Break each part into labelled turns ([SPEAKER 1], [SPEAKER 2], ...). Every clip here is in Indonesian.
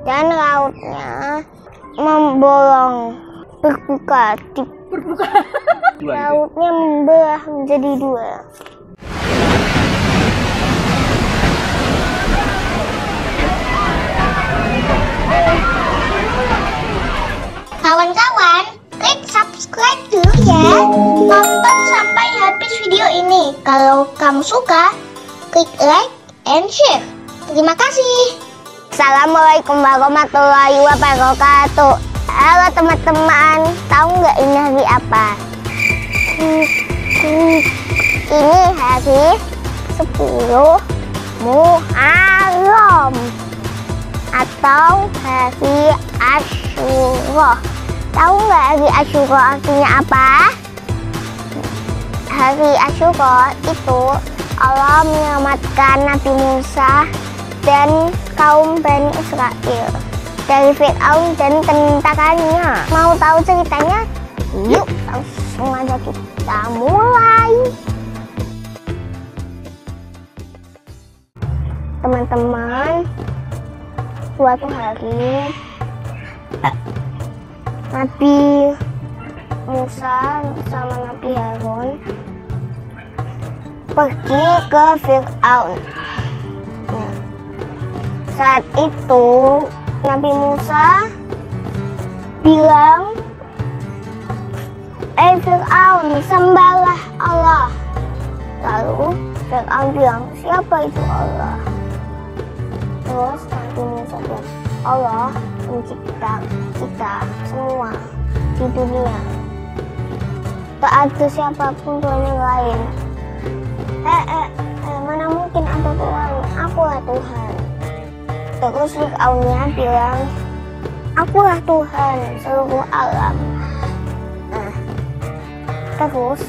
[SPEAKER 1] dan lautnya membolong, berbuka. Lautnya membelah menjadi dua. Kawan-kawan, klik subscribe dulu ya. Tonton sampai habis video ini. Kalau kamu suka, klik like and share. Terima kasih. Assalamualaikum warahmatullahi wabarakatuh. Halo teman-teman, tahu nggak ini hari apa? Ini hari 10 Muharram atau hari Asyura. Tahu nggak hari Asyura artinya apa? Hari Asyura itu Allah menyelamatkan Nabi Musa dan kaum Bani Israel dari Fir'aun dan tentaranya. Mau tahu ceritanya? Yuk langsung aja kita mulai. Teman-teman, suatu hari Nabi Musa sama Nabi Harun pergi ke Fir'aun. Saat itu Nabi Musa bilang, Fir'aun, sembahlah Allah. Lalu Fir'aun bilang, siapa itu Allah? Terus Nabi Musa bilang, Allah mencipta kita semua di dunia. Tak ada siapapun Tuhan yang lain. Mana mungkin ada Tuhan? Akulah Tuhan. Terus Fir'aunnya bilang, akulah Tuhan seluruh alam. Terus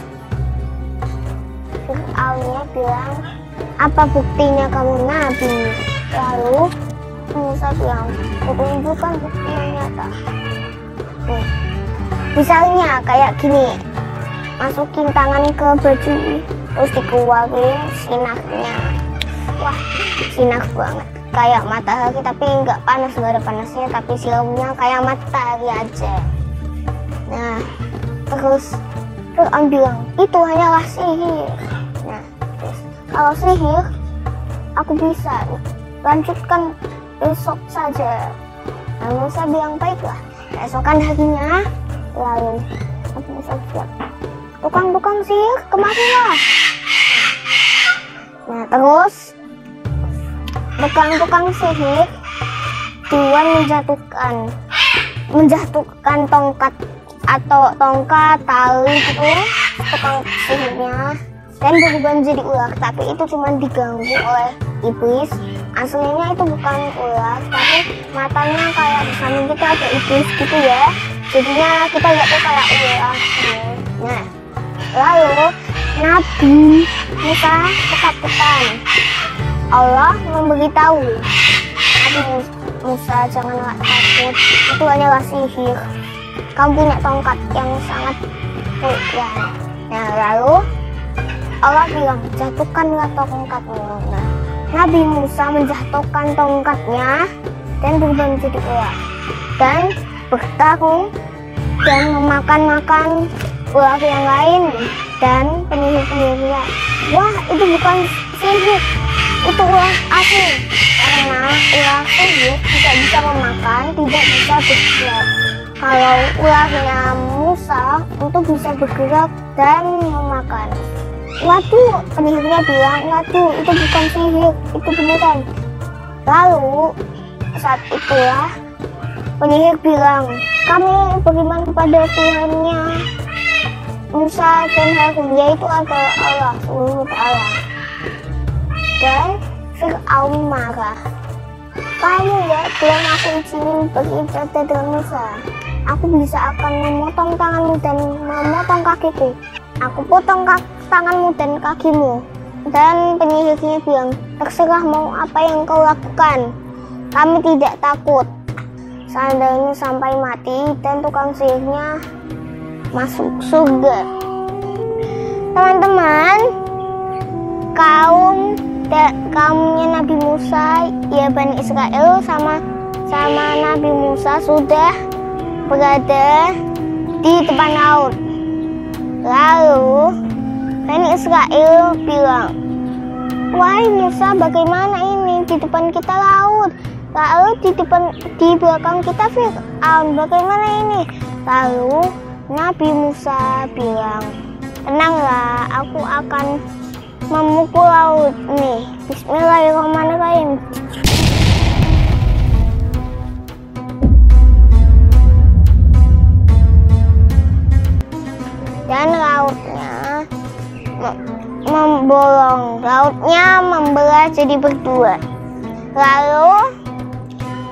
[SPEAKER 1] Fir'aunnya bilang, apa buktinya kamu Nabi? Lalu Musa bilang, tunjukkan bukti yang nyata. Misalnya kayak gini, masukin tangan ke baju, terus dikeluarin sinarnya. Wah, sinar banget. Kayak matahari tapi nggak panas, nggak ada panasnya, tapi silamnya kayak matahari aja. Nah, terus Fir'aun bilang, itu hanyalah sihir. Nah, terus kalau sihir, aku bisa lanjutkan besok saja. Nah, Musa bilang, baiklah. Keesokan harinya, lalu Musa bilang, tukang-tukang sihir kemarilah. Nah, terus tukang-tukang sihir Tuhan menjatuhkan tongkat atau tongkat tali itu tukang sihirnya dan berubah menjadi ular, tapi itu cuma diganggu oleh iblis. Aslinya itu bukan ular, tapi matanya kayak di samping kita ada iblis gitu ya, jadinya kita lihat tuh kayak ular. Nah, lalu Nabi Musa ketakutan. Allah memberitahu Nabi Musa, janganlah takut, itu hanyalah sihir. Kamu punya tongkat yang sangat kuat. Nah, lalu Allah bilang, jatuhkanlah tongkatmu. Nah, Nabi Musa menjatuhkan tongkatnya dan berubah menjadi ular dan bertarung dan memakan ular yang lain dan penyihir-penyihirnya. Wah, itu bukan sihir, itu ular asli, karena ular sihir tidak bisa memakan, tidak bisa bergerak. Kalau ularnya Musa itu bisa bergerak dan memakan. Waduh, penyihirnya bilang, waduh, itu bukan sihir, itu beneran. Lalu saat itulah penyihir bilang, kamu beriman kepada Tuhannya Musa dan Harun, yaitu adalah Allah Subhanahu wa Ta'ala. Dan Fir'aun marah, kamu ya belum aku izinin beribadah dengan Musa. Aku bisa akan memotong tanganmu dan memotong kakiku. Aku potong tanganmu dan kakimu. Dan penyihirnya bilang, terserah mau apa yang kau lakukan, kami tidak takut. Seandainya sampai mati dan tukang sihirnya masuk surga. Teman-teman, kaumnya Nabi Musa, ya Bani Israel sama bersama Nabi Musa sudah berada di depan laut. Lalu Bani Israel bilang, "Wahai Musa, bagaimana ini? Di depan kita laut, lalu di belakang kita Fir'aun, bagaimana ini?" Lalu Nabi Musa bilang, "Tenanglah, aku akan memukul laut nih. Bismillahirrahmanirrahim." Dan lautnya membolong, lautnya membelah jadi berdua. Lalu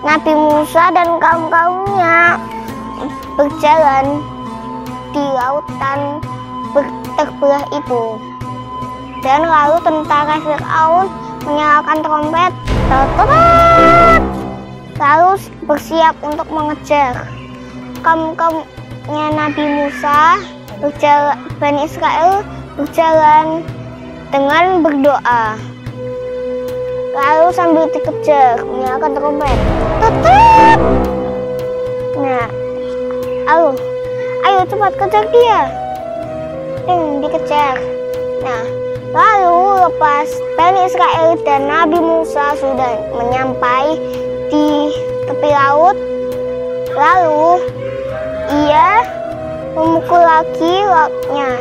[SPEAKER 1] Nabi Musa dan kaum-kaumnya berjalan di lautan terbelah itu. Dan lalu tentara Fir'aun menyalakan trompet, lalu bersiap untuk mengejar. Kaum-kaumnya Nabi Musa berjalan, Bani Israel berjalan dengan berdoa. Lalu sambil dikejar menyalakan trompet, tetap. Nah, ayo cepat kejar dia. Dikejar. Nah, lalu lepas Bani Israel dan Nabi Musa sudah menyampai di tepi laut, lalu ia memukul lagi lautnya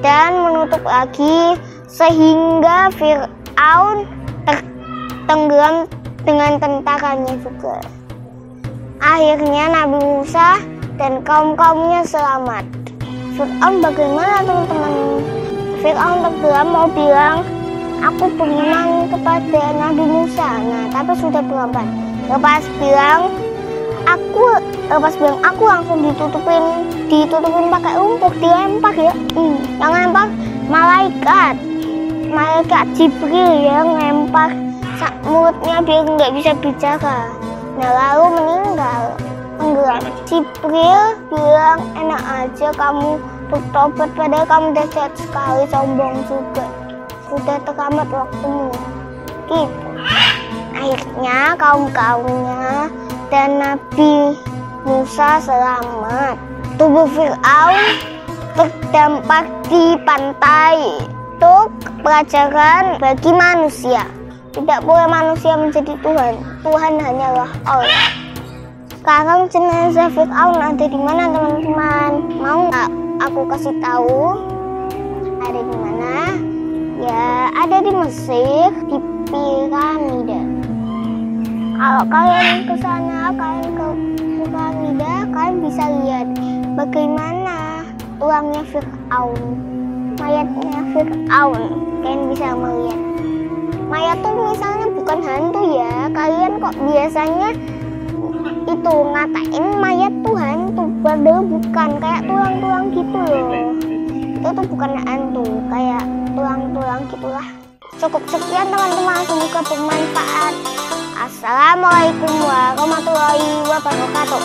[SPEAKER 1] dan menutup lagi sehingga Fir'aun tenggelam dengan tentaranya juga. Akhirnya Nabi Musa dan kaum-kaumnya selamat. Fir'aun bagaimana teman-teman? Fir'aun tenggelam mau bilang, "Aku beriman kepada Nabi Musa." Nah, tapi sudah terlambat. Lepas bilang aku langsung ditutupin pakai lumpur, dilempar ya. Yang lempar malaikat Jibril yang lempar mulutnya biar nggak bisa bicara. Nah, lalu meninggal, tenggelam. Jibril bilang, "Enak aja kamu bertobat, padahal kamu udah jahat sekali, sombong juga. Sudah terlambat waktumu." Gitu. Akhirnya kaum-kaumnya dan Nabi Musa selamat. Tubuh Fir'aun terdampar di pantai. Itu pelajaran bagi manusia. Tidak boleh manusia menjadi Tuhan. Tuhan hanyalah Allah. Sekarang jenazah Fir'aun ada di mana teman-teman? Mau nggak aku kasih tahu? Ada di mana? Ya, ada di Mesir, di piramida. Kalau kalian ke sana, kalian ke piramida, kalian bisa lihat bagaimana tulangnya Fir'aun, mayatnya Fir'aun. Kalian bisa melihat. Mayat tuh misalnya bukan hantu ya. Kalian kok biasanya itu ngatain mayat tuh hantu, padahal bukan, kayak tulang-tulang gitu loh. Itu tuh bukan hantu, kayak tulang-tulang gitulah. Cukup sekian teman-teman, semoga bermanfaat. Assalamualaikum warahmatullahi wabarakatuh.